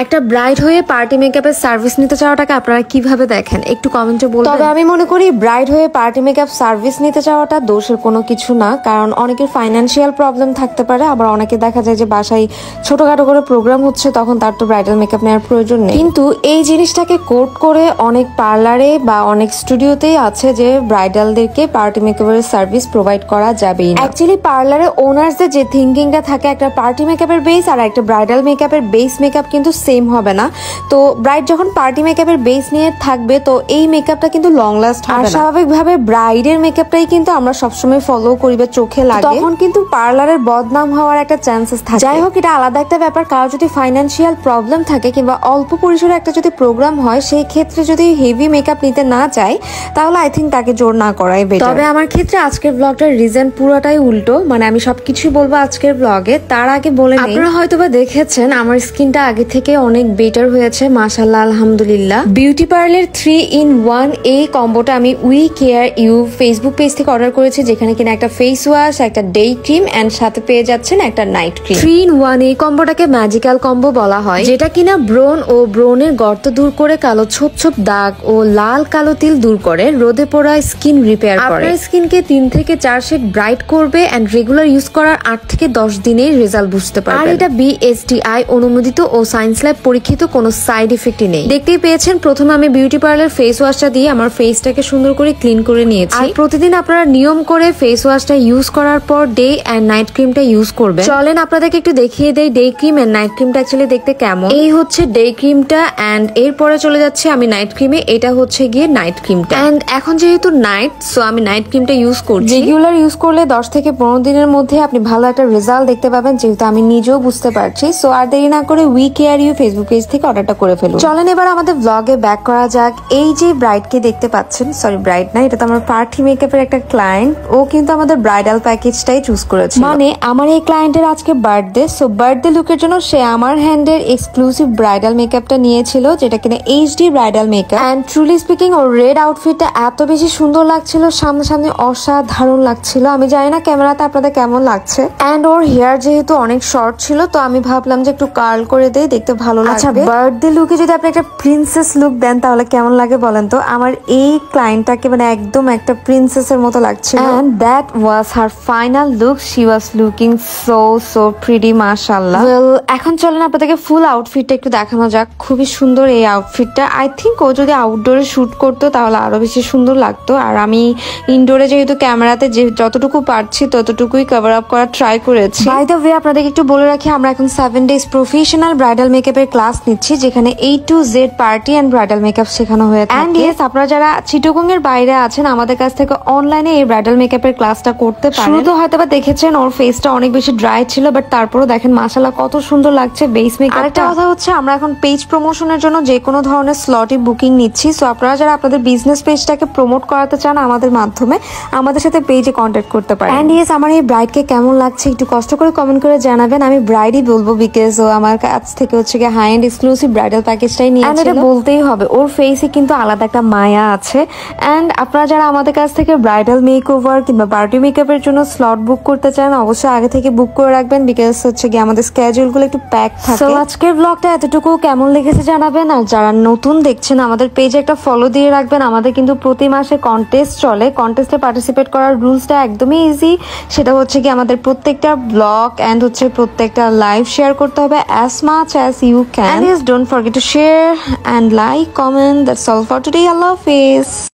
একটা ব্রাইড হয়ে পার্টি মেকআপের সার্ভিস নিতে চাওয়াটাকে আপনারা কিভাবে দেখেন একটু কমেন্টে বলবেন। তবে আমি মনে করি ব্রাইড হয়ে পার্টি মেকআপ সার্ভিস নিতে চাওয়াটা দোষের কোনো কিছু না, কারণ অনেকের ফাইন্যান্সিয়াল প্রবলেম থাকতে পারে, আবার অনেকে দেখা যায় যে বাসায় ছোটখাটো করে প্রোগ্রাম হচ্ছে তখন তার তো ব্রাইডাল মেকআপ নেওয়ার প্রয়োজন নেই। কিন্তু এই জিনিসটাকে কোট করে অনেক পার্লারে বা অনেক স্টুডিওতেই আছে যে ব্রাইডালদেরকে পার্টি মেকআপের সার্ভিস প্রোভাইড করা যাবেই না। অ্যাকচুয়ালি পার্লারে ওনার্সদের যে থিঙ্কিংটা থাকে একটা পার্টি মেকআপের বেস আর একটা ব্রাইডাল মেকআপের বেস মেকআপ কিন্তু সেম হবে না। তো ব্রাইড যখন পার্টি মেকআপের বেস নিয়ে থাকবে তো এই মেকআপটা কিন্তু লং লাস্ট হবে না। স্বাভাবিকভাবে ব্রাইডের মেকআপটাই কিন্তু আমরা সবসময় ফলো করি বা চোখে লাগে, তখন কিন্তু পার্লারের বদনাম হওয়ার একটা চান্সেস থাকে। যাই হোক, এটা আলাদা একটা ব্যাপার। কারো যদি ফাইন্যান্সিয়াল প্রবলেম থাকে কিংবা অল্প পরিসরে একটা যদি প্রোগ্রাম হয় সেই ক্ষেত্রে যদি হেভি মেকআপ নিতে না চায় তাহলে আই থিঙ্ক তাকে জোর না করাই বেটার। তবে আমার ক্ষেত্রে আজকের ব্লগটার রিজন পুরোটাই উল্টো, মানে আমি সবকিছুই বলবো আজকের ব্লগে। তার আগে বলে নেই, আপনারা হয়তোবা দেখেছেন আমার স্কিনটা আগে থেকে অনেক বেটার হয়েছে মাশাআল্লাহ, আলহামদুলিল্লাহ। বিউটি পার্লার 3-in-1 এই কম্বোটা আমি we care you Facebook page থেকে অর্ডার করেছি, যেখানে কিনা একটা ফেস ওয়াশ, একটা ডে ক্রিম এন্ড সাথে পেয়ে যাচ্ছেন একটা নাইট ক্রিম। 3-in-1 এই কম্বোটাকে ম্যাজিক্যাল কম্বো বলা হয়, যেটা কিনা ব্রোন ও ব্রোনের গর্ত দূর করে, কালো ছোপ ছোপ দাগ ও লাল কালো তিল দূর করে, রোদে পোড়া স্কিন রিপেয়ার করে, আপনার স্কিনকে 3 থেকে 4 শেড ব্রাইট করবে এন্ড রেগুলার ইউজ করার 8 থেকে 10 দিনে রেজাল্ট বুঝতে পারবেন। আর এটা BSTI অনুমোদিত ও সায়েন্স ল্যাব পরীক্ষিত, কোনো সাইড ইফেক্টই নেই। দেখতেই পেয়েছেন প্রথমে আমি বিউটি পার্লার ফেস ওয়াশটা দিয়ে আমার ফেসটাকে সুন্দর করে ক্লিন করে নিয়েছি। আর প্রতিদিন আপনারা নিয়ম করে ফেস ওয়াশটা ইউজ করার পর ডে এন্ড নাইট ক্রিমটা ইউজ করবেন। চলেন আপনাদেরকে একটু দেখিয়ে দেই ডে ক্রিম এন্ড নাইট ক্রিমটা অ্যাকচুয়ালি দেখতে কেমন। এই হচ্ছে ডে ক্রিমটা এন্ড এরপরে চলে যাচ্ছে আমি নাইট ক্রিমে। এটা হচ্ছে গিয়ে নাইট ক্রিমটা এন্ড এখন যেহেতু নাইট, সো আমি নাইট ক্রিমটা ইউজ করছি। রেগুলার ইউজ করলে 10 থেকে 15 দিনের মধ্যে আপনি ভালো একটা রেজাল্ট দেখতে পাবেন, যেহেতু আমি নিজেও বুঝতে পারছি। সো আর দেরি না করে we care you Facebook page থেকে অর্ডারটা করে ফেলুন। চলেন এবার আমাদের ব্লগে ব্যাক করা যাক। এই যে ব্রাইডকে দেখতে পাচ্ছেন, সরি ব্রাইড না, এটা তো আমার পার্টি মেকআপের একটা ক্লায়েন্ট। ও কিন্তু আমাদের ব্রাইডাল প্যাকেজটাই চুজ করেছে, মানে আমার এই ক্লায়েন্টের আজকে বার্থডে। সো বার্থডে লুকের জন্য সে আমার হ্যান্ডের এক্সক্লুসিভ ব্রাইডাল মেকআপটা নিয়েছিল, যেটা কিনা HD bridal makeup. And truly speaking ওর রেড আউটফিটটা এত বেশি সুন্দর লাগছিল, সামনে সামনে অসাধারণ লাগছিল। আমি জানি না ক্যামেরাতে আপনাদের কেমন লাগছে। এন্ড ওর হেয়ার যেহেতু অনেক শর্ট ছিল, তো আমি ভাবলাম যে একটু কার্ল করে দেই, দেখতে ভালো লাগবে। আচ্ছা, বার্থডে লুকে যদি আপনি একটা প্রিন্সেস লুক দেন তাহলে কেমন লাগে বলেন তো? আমার এই ক্লায়েন্টটাকে মানে একদম একটা প্রিন্সেসের মতো লাগছিল। And that was her final look. She was looking so pretty, মাশাআল্লাহ। ওয়েল, এখন চলেন আপনাদেরকে ফুল আউটফিটটা একটু দেখানো যাক। খুবই সুন্দর এই আউটফিটটা। আই থিঙ্ক ও যদি আউটডোরে শুট করতো তাহলে আরো বেশি সুন্দর লাগতো। আর আমি ইনডোরে যেহেতু ক্যামেরাতে যে যতটুকু পারছি ততটুকুই কভার আপ করার ট্রাই করেছি। বাই দ্য ওয়ে, আপনাদেরকে একটু বলে রাখি, আমরা এখন 7 ডেজ প্রফেশনাল ব্রাইডাল মেকআপের ক্লাস নিচ্ছি, যেখানে A to Z party and bridal makeup শেখানো হয়ে থাকে। এন্ড ইয়েস, আপনারা যারা চিটাগং এর বাইরে আছেন আমাদের কাছ থেকে অনলাইনে এই ব্রাইডাল মেকআপের ক্লাসটা করতে পারেন। শুরুতে হয়তোবা দেখেছেন ওর ফেসটা অনেক বেশি ড্রাই ছিল, বাট তারপরও দেখেন মাশাআল্লাহ কত সুন্দর লাগছে বেস মেকআপ। আরেকটা কথা হচ্ছে, আমরা এখন পেজ প্রমোশনের জন্য যে কোনো ধরনের স্লটে বুকিং নিচ্ছি। সো আপনারা যারা আপনাদের বিজনেস পেজটাকে প্রমোট করাতে চান আমাদের মাধ্যমে, আমাদের সাথে পেজে কন্ট্যাক্ট করতে পারেন। এন্ড ইয়েস, আমার এই ব্রাইডকে কেমন লাগছে একটু কষ্ট করে কমেন্ট করে জানাবেন। আমি ব্রাইডই বলবো, বিকজ ও আমার কাছ থেকে হচ্ছে গিয়ে হাই এন্ড এক্সক্লুসিভ ব্রাইডাল প্যাকেজটাই নিয়েছিল। এটা বলতেই হবে, ওর ফেসে কিন্তু আলাদা একটা মায়া আছে। এন্ড আপনারা যারা আমাদের কাছ থেকে ব্রাইডাল মেকওভার কিংবা পার্টি মেকআপের জন্য স্লট বুক করতে চান অবশ্যই আগে থেকে বুক করে রাখবেন, বিকজ হচ্ছে গিয়ে আমাদের স্কেডিউল গুলো একটু প্যাক থাকে। সো আজকের ব্লগটা এতটুকু কেমন লেগেছে জানাবেন। আর যারা নতুন দেখছেন আমাদের পেজে একটা ফলো দিয়ে রাখবেন। আমাদের কিন্তু প্রতি মাসে কন্টেস্ট চলে। কন্টেস্টে পার্টিসিপেট করার রুলসটা একদমই ইজি। সেটা হচ্ছে কি আমাদের প্রত্যেকটা ব্লগ এন্ড হচ্ছে প্রত্যেকটা লাইভ শেয়ার করতে হবে as much as you can. And yes, don't forget to share and like, comment. That's all for today. Allah Hafiz.